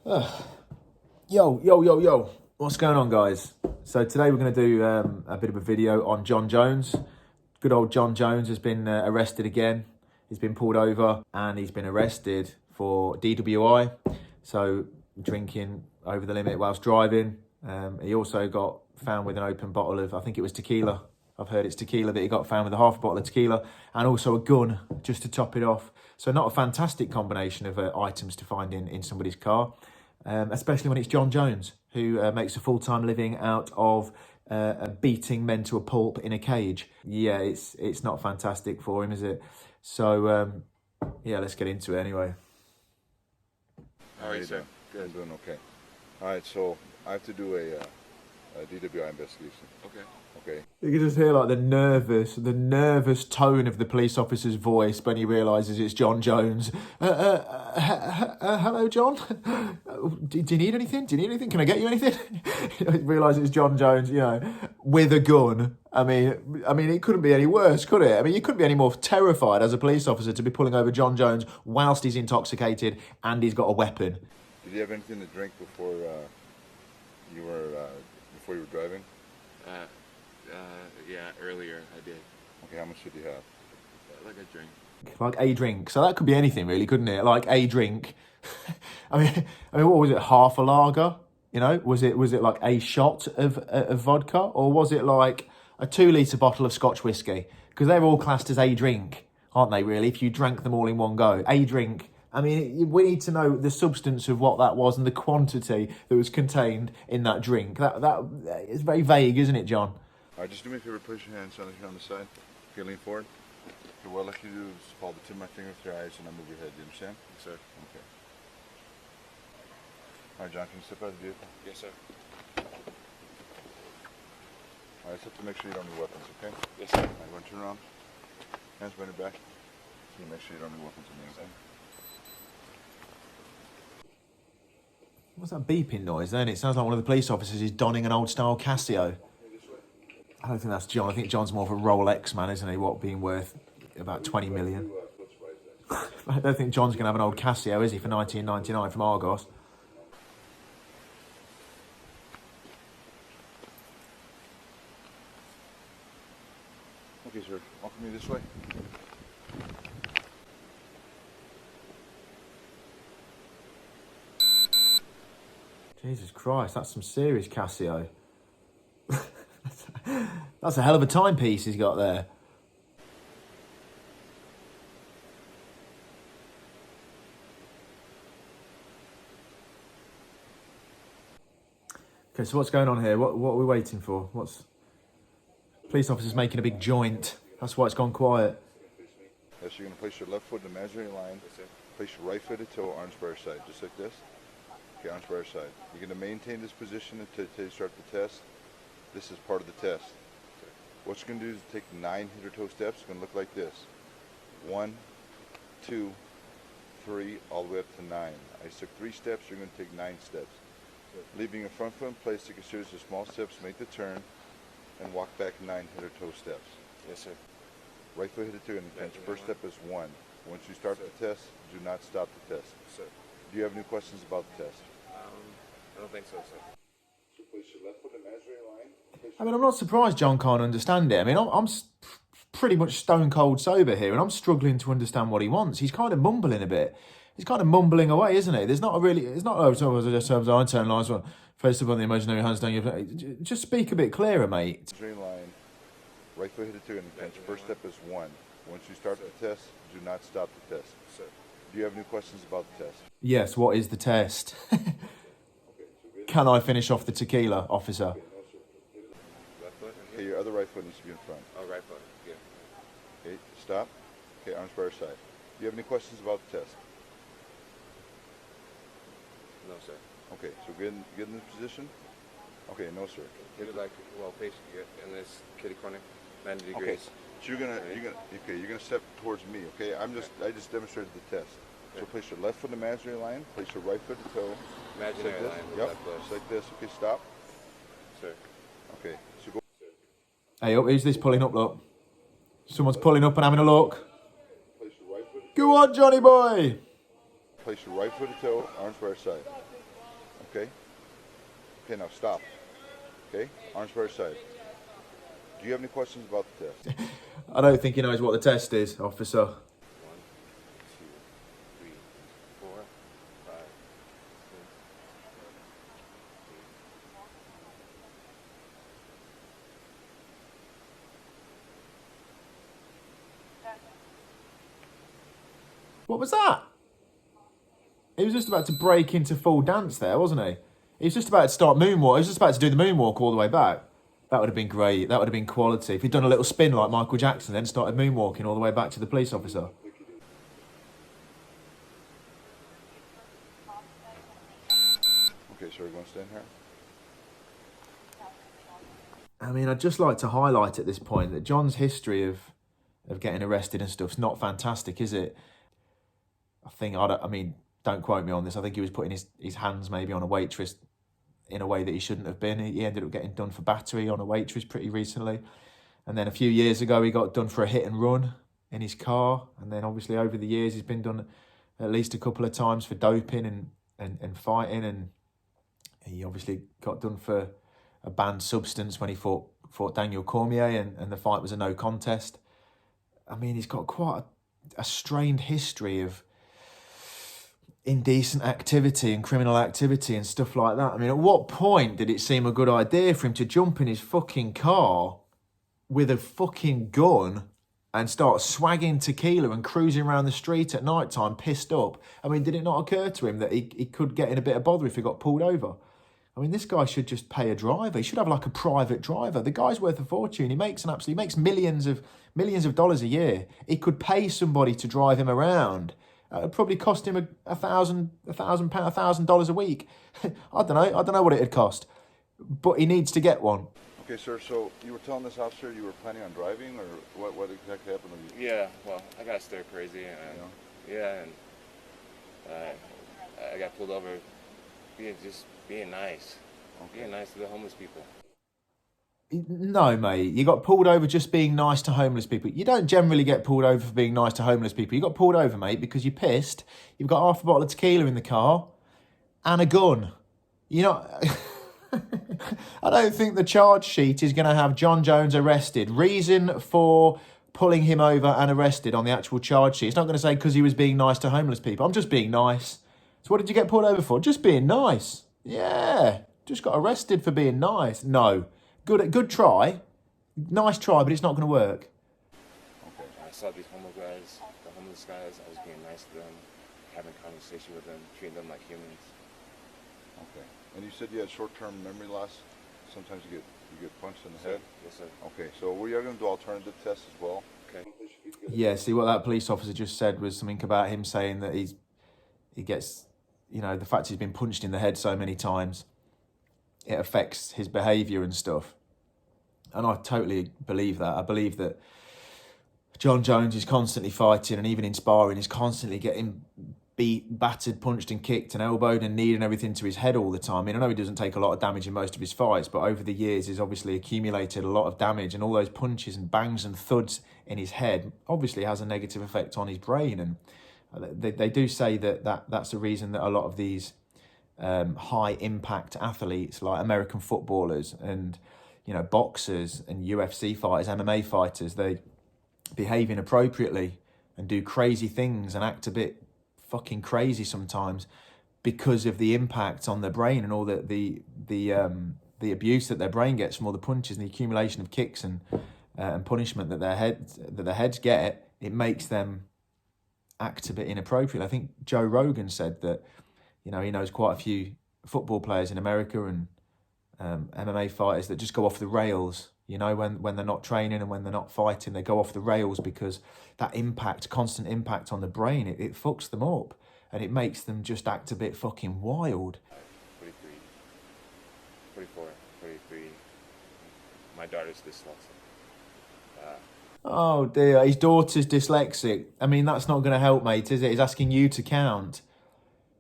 Yo. What's going on, guys? So today we're going to do a bit of a video on Jon Jones. Good old Jon Jones has been arrested again. He's been pulled over and he's been arrested for DWI. So drinking over the limit whilst driving. He also got found with an open bottle of, I think it was tequila. I've heard it's tequila that he got found with a half a bottle of tequila and also a gun just to top it off. So not a fantastic combination of items to find in somebody's car. Especially when it's Jon Jones, who makes a full-time living out of beating men to a pulp in a cage. Yeah, it's not fantastic for him, is it? So, yeah, let's get into it anyway. How are you, sir? Good. I'm doing okay. All right, so I have to do a DWI investigation. Okay. Okay. You can just hear like the nervous tone of the police officer's voice when he realises it's Jon Jones. Hello, John. Do you need anything? Can I get you anything? Realise it's Jon Jones, you know, with a gun. I mean, it couldn't be any worse, could it? I mean, you couldn't be any more terrified as a police officer to be pulling over Jon Jones whilst he's intoxicated and he's got a weapon. Did you have anything to drink before you were driving? Yeah, earlier I did. Okay, how much did you have? Like a drink. Like a drink. So that could be anything really, couldn't it? Like a drink. I mean, what was it? Half a lager? You know, was it like a shot of vodka, or was it like a 2-litre bottle of Scotch whiskey? Because they're all classed as a drink, aren't they? Really, if you drank them all in one go, a drink. I mean, we need to know the substance of what that was and the quantity that was contained in that drink. That is very vague, isn't it, John? All right, just do me a favor, place your hands on the side. Okay, lean forward. Okay, what I'd like you to do is follow the tip of my finger with your eyes and I move your head. Do you understand? Yes, sir. Okay. All right, John, can you step out of the vehicle? Yes, sir. All right, just have to make sure you don't need weapons, okay? Yes, sir. All right, you want to turn around? Hands behind your back. Can you make sure you don't need weapons on the inside? What's that beeping noise then? It sounds like one of the police officers is donning an old-style Casio. I don't think that's John. I think John's more of a Rolex man, isn't he? What, being worth about 20 million. I don't think John's going to have an old Casio, is he, for 1999 from Argos? Okay, sir. Walk me this way. Jesus Christ, that's some serious Casio. That's a hell of a timepiece he's got there. Okay, so what's going on here? What are we waiting for? Police officer's making a big joint. That's why it's gone quiet. Yes, you're going to place your left foot in the imaginary line. Yes, sir. Place your right foot until arms by your side, just like this. Okay, arms by your side. You're going to maintain this position until you start the test. This is part of the test. Okay. What you're going to do is take 9 head-to-toe steps. It's going to look like this. 1, 2, 3, all the way up to 9. I took 3 steps. You're going to take 9 steps. Sure. Leaving your front foot in place, take a series of small steps, make the turn, and walk back 9 head-to-toe steps. Yes, sir. Right foot head-to-toe, and the first step is 1. Once you start the test, do not stop the test. Sir. Do you have any questions about the test? I don't think so, sir. So place your left foot in imaginary line. I mean, I'm not surprised John can't understand it. I mean, I'm pretty much stone cold sober here, and I'm struggling to understand what he wants. He's kind of mumbling a bit. He's kind of mumbling away, isn't he? There's not a really, it's not, I turn lines one. Face up on the imaginary hands down your, just speak a bit clearer, mate. Imaginary line, right foot head-to-toe, and the first step is 1. Once you start the test, do not stop the test. Sir. Do you have any questions about the test? Yes, what is the test? Can I finish off the tequila, officer? Left foot? Okay, your other right foot needs to be in front. Oh, right foot. Yeah. Okay, stop. Okay, arms by your side. Do you have any questions about the test? No, sir. Okay, so get in this position. Okay, no, sir. Get it like, well, face in this kitty corner, 90 degrees. Okay, so you're gonna step towards me. Okay, I just demonstrated the test. Okay. So place your left foot in the imaginary line. Place your right foot to toe. Imaginary like line. Yep. Left foot. Just like this. Okay, stop. Sir. Okay, so go. Hey, who's this pulling up, look? Someone's pulling up and having a look. Place your right foot. Go on, Johnny boy! Place your right foot to toe. Arms by your side. Okay? Okay, now stop. Okay? Arms by your side. Do you have any questions about the test? I don't think he knows what the test is, officer. 1, 2, 3, 4, 5, 6, 7, 8. What was that? He was just about to break into full dance there, wasn't he? He was just about to start moonwalk. He was just about to do the moonwalk all the way back. That would have been great. That would have been quality. If he'd done a little spin like Michael Jackson, then started moonwalking all the way back to the police officer. Okay, sir, you want to stand here? I mean, I'd just like to highlight at this point that John's history of getting arrested and stuff's not fantastic, is it? I mean, don't quote me on this. I think he was putting his hands maybe on a waitress in a way that he shouldn't have been. He ended up getting done for battery on a waitress pretty recently. And then a few years ago, he got done for a hit and run in his car. And then obviously over the years, he's been done at least a couple of times for doping and fighting. And he obviously got done for a banned substance when he fought Daniel Cormier, and the fight was a no contest. I mean, he's got quite a strained history of indecent activity and criminal activity and stuff like that. I mean, at what point did it seem a good idea for him to jump in his fucking car with a fucking gun and start swagging tequila and cruising around the street at night time pissed up? I mean, did it not occur to him that he could get in a bit of bother if he got pulled over? I mean, this guy should just pay a driver. He should have like a private driver. The guy's worth a fortune. He makes millions of dollars a year. He could pay somebody to drive him around. It'd probably cost him $1,000 a week. I don't know what it'd cost, but he needs to get one. Okay, sir, so you were telling this officer you were planning on driving, or what exactly happened with you? Yeah, well, I got stir crazy, and I got pulled over being nice. Okay. Being nice to the homeless people. No, mate, you got pulled over just being nice to homeless people. You don't generally get pulled over for being nice to homeless people. You got pulled over, mate, because you're pissed. You've got half a bottle of tequila in the car and a gun. You're not... I don't think the charge sheet is going to have Jon Jones arrested. Reason for pulling him over and arrested on the actual charge sheet. It's not going to say because he was being nice to homeless people. I'm just being nice. So what did you get pulled over for? Just being nice. Yeah, just got arrested for being nice. No. Good try. Nice try, but it's not going to work. Okay. I saw these homeless guys. I was being nice to them, having conversation with them, treating them like humans. Okay. And you said you had short-term memory loss. Sometimes you get punched in the head. Yes, sir. Okay. So we are going to do alternative tests as well. Okay. Yeah. See, what that police officer just said was something about him saying that he gets, the fact he's been punched in the head so many times, it affects his behaviour and stuff. And I totally believe that. I believe that Jon Jones is constantly fighting, and even in sparring, is constantly getting beat, battered, punched and kicked and elbowed and kneed and everything to his head all the time. I mean, I know he doesn't take a lot of damage in most of his fights, but over the years he's obviously accumulated a lot of damage, and all those punches and bangs and thuds in his head obviously has a negative effect on his brain. And they do say that's the reason that a lot of these high impact athletes like American footballers and boxers and UFC fighters, MMA fighters, they behave inappropriately and do crazy things and act a bit fucking crazy sometimes because of the impact on their brain and all the abuse that their brain gets from all the punches and the accumulation of kicks and punishment that their heads get. It makes them act a bit inappropriately. I think Joe Rogan said that he knows quite a few football players in America and MMA fighters that just go off the rails, when they're not training and when they're not fighting, they go off the rails because that constant impact on the brain, it fucks them up and it makes them just act a bit fucking wild. 43, 44, 43. My daughter's dyslexic. Oh dear, his daughter's dyslexic. I mean, that's not going to help, mate, is it? He's asking you to count.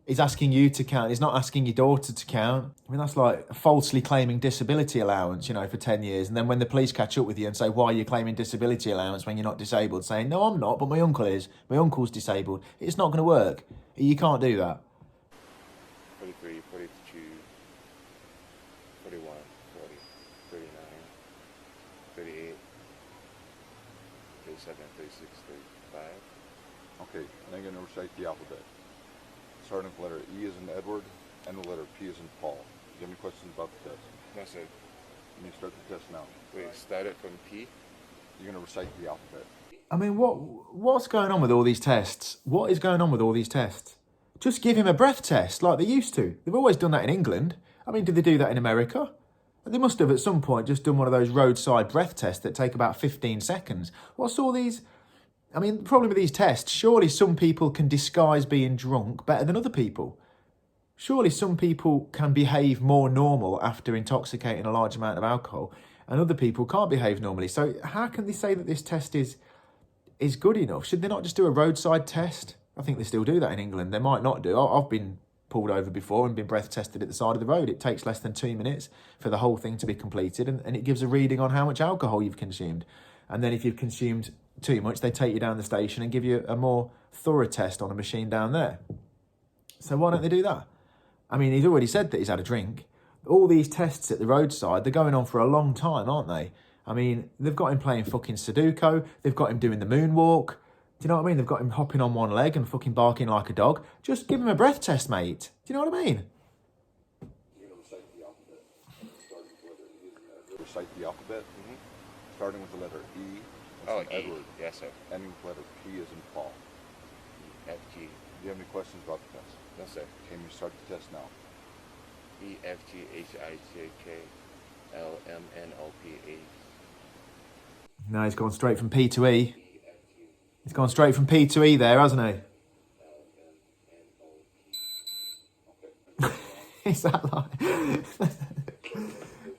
He's asking you to count. He's not asking your daughter to count. I mean, that's like falsely claiming disability allowance, for 10 years. And then when the police catch up with you and say, why are you claiming disability allowance when you're not disabled? Saying, no, I'm not, but my uncle is. My uncle's disabled. It's not going to work. You can't do that. 43, 42, 37, 36, 35. Okay, now you're going to recite the alphabet. Starting with letter E as in Edward and the letter P as in Paul. Do you have any questions about the test? No, sir. You need to start the test now. Wait, start it from P? You're going to recite the alphabet. I mean, what's going on with all these tests? What is going on with all these tests? Just give him a breath test like they used to. They've always done that in England. I mean, did they do that in America? They must have at some point just done one of those roadside breath tests that take about 15 seconds. What's all these... I mean, the problem with these tests, surely some people can disguise being drunk better than other people. Surely some people can behave more normal after intoxicating a large amount of alcohol and other people can't behave normally. So how can they say that this test is good enough? Should they not just do a roadside test? I think they still do that in England. They might not do. I've been pulled over before and been breath tested at the side of the road. It takes less than 2 minutes for the whole thing to be completed and it gives a reading on how much alcohol you've consumed. And then if you've consumed too much, they take you down the station and give you a more thorough test on a machine down there. So why don't they do that? I mean, he's already said that he's had a drink. All these tests at the roadside, they're going on for a long time, aren't they? I mean, they've got him playing fucking Sudoku. They've got him doing the moonwalk. Do you know what I mean? They've got him hopping on one leg and fucking barking like a dog. Just give him a breath test, mate. Do you know what I mean? You're going to recite the alphabet. Starting with the letter E as in Edward. Recite the alphabet. Starting with the letter E as in Edward. Yes, sir. Ending with the letter P as in Paul. F, G. Do you have any questions about the test? No, sir. Can you start the test now? E, F, G, H, I, J, K, L, M, N, O, P, H. No, he's gone straight from P to E. He's gone straight from P to E there, hasn't he? Is that like...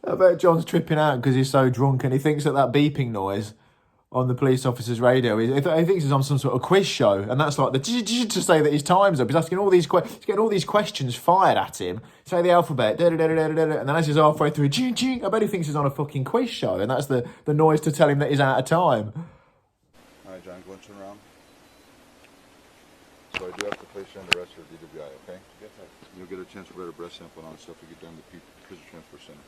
I bet John's tripping out because he's so drunk and he thinks that beeping noise on the police officer's radio, he thinks he's on some sort of quiz show, and that's like the to say that his time's up. He's asking all these he's getting all these questions fired at him. Say the alphabet, and then as he's halfway through, I bet he thinks he's on a fucking quiz show, and that's the noise to tell him that he's out of time. All right, John, go and turn around. So I do have to place you under arrest for DWI, okay? Yes, sir. You'll get a chance to wear a breath sample on stuff we get down to the Prison Transfer Center.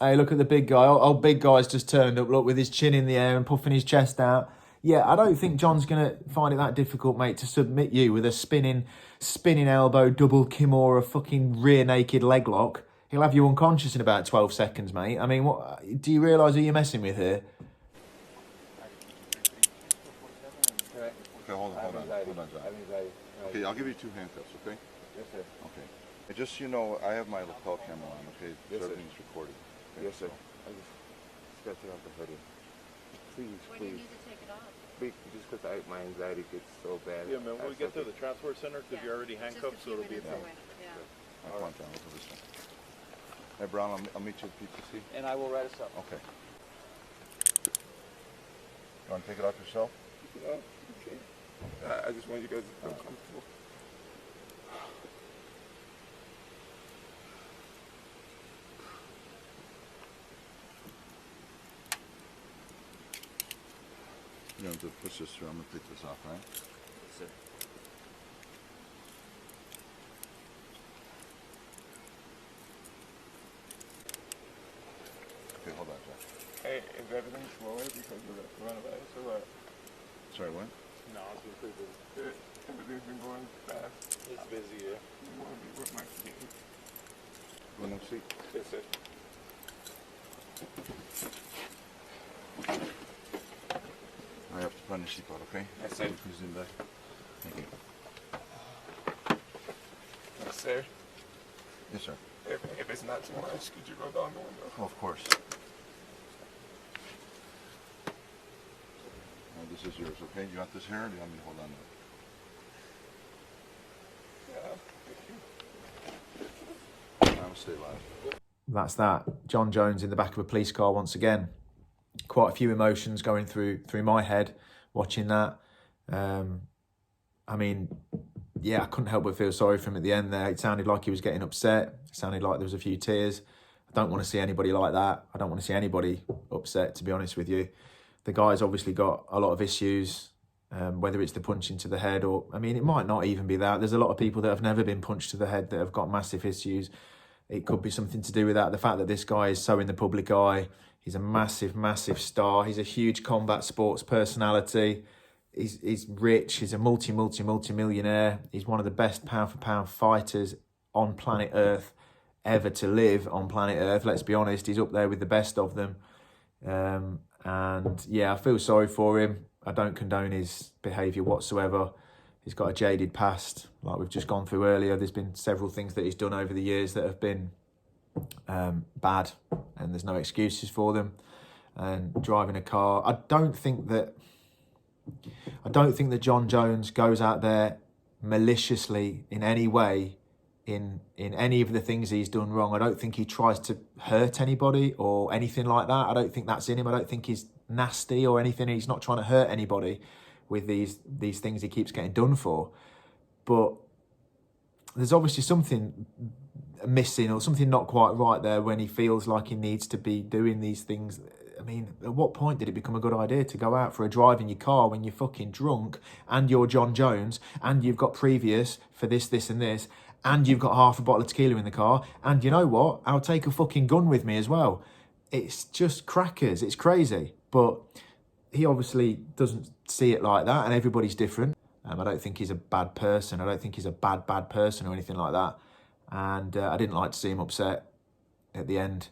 Hey, look at the big guy. Old big guy's just turned up, look, with his chin in the air and puffing his chest out. Yeah, I don't think John's going to find it that difficult, mate, to submit you with a spinning elbow, double Kimura, fucking rear naked leg lock. He'll have you unconscious in about 12 seconds, mate. I mean, what? Do you realise who you're messing with here? Okay, hold on, John. Okay, I'll give you 2 handcuffs, okay? Yes, sir. Okay. And just so you know, I have my lapel camera on, okay? Yes, sir. Everything's recorded. Okay, Yes, sir. so- I just got to take off the hoodie. Please, Why do you please. need to take it off? Please, just because my anxiety gets so bad. Yeah, man, when we get to the transport center, because you're already Just a handcuffed, so few it'll be minutes about... away, yeah. All right, come on, John, look at this one. Hey, Brown, I'll meet you at PTC. And I will write us up. Okay. You want to take it off yourself? Okay. I just want you guys to feel comfortable. You have to push this through. I'm going to take this off, right? Yes, sir. Okay, hold on, John. Hey, is everything slower because of the coronavirus or what? Sorry, what? No, it's been pretty busy. Good. Everything's been going fast. It's busy, yeah. I want to be with my team. Go in that seat. Yes, sir. I have to put on your seatbelt, okay? Yes, sir. Please in back. Thank you. Yes, sir. Yes, sir. If it's not too much, could you roll down the window? Oh, of course. Now, this is yours, okay? You want this here, or do you want me to hold on to it? Yeah. I'll stay alive. That's that. Jon Jones in the back of a police car once again. Quite a few emotions going through my head watching that. I mean, yeah, I couldn't help but feel sorry for him at the end there. It sounded like he was getting upset. It sounded like there was a few tears. I don't want to see anybody like that. I don't want to see anybody upset, to be honest with you. The guy's obviously got a lot of issues, whether it's the punching to the head or, I mean, it might not even be that. There's a lot of people that have never been punched to the head that have got massive issues. it could be something to do with that. The fact that this guy is so in the public eye. He's a massive, massive star. He's a huge combat sports personality. He's rich. He's a multi-millionaire. He's one of the best pound-for-pound fighters on planet Earth ever to live on planet Earth. Let's be honest, he's up there with the best of them. And yeah, I feel sorry for him. I don't condone his behaviour whatsoever. He's got a jaded past, like we've just gone through earlier. There's been several things that he's done over the years that have been bad, and there's no excuses for them. And driving a car, I don't think that Jon Jones goes out there maliciously in any way in any of the things he's done wrong. I don't think he tries to hurt anybody or anything like that. I don't think that's in him. I don't think he's nasty or anything. He's not trying to hurt anybody with these things he keeps getting done for. But there's obviously something missing or something not quite right there when he feels like he needs to be doing these things. I mean, at what point did it become a good idea to go out for a drive in your car when you're fucking drunk and you're Jon Jones and you've got previous for this, this and this, and you've got half a bottle of tequila in the car, and you know what? I'll take a fucking gun with me as well. It's just crackers. It's crazy. But he obviously doesn't see it like that, and everybody's different. I don't think he's a bad person. I don't think he's a bad person or anything like that. And I didn't like to see him upset at the end.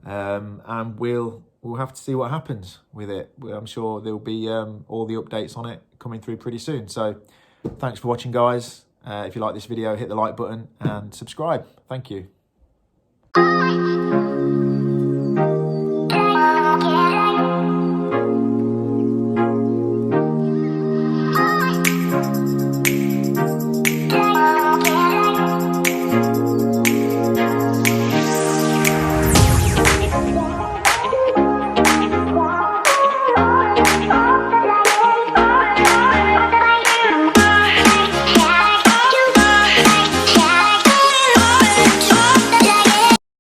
And we'll have to see what happens with it. I'm sure there'll be all the updates on it coming through pretty soon. So thanks for watching, guys. If you like this video, hit the like button and subscribe. Thank you.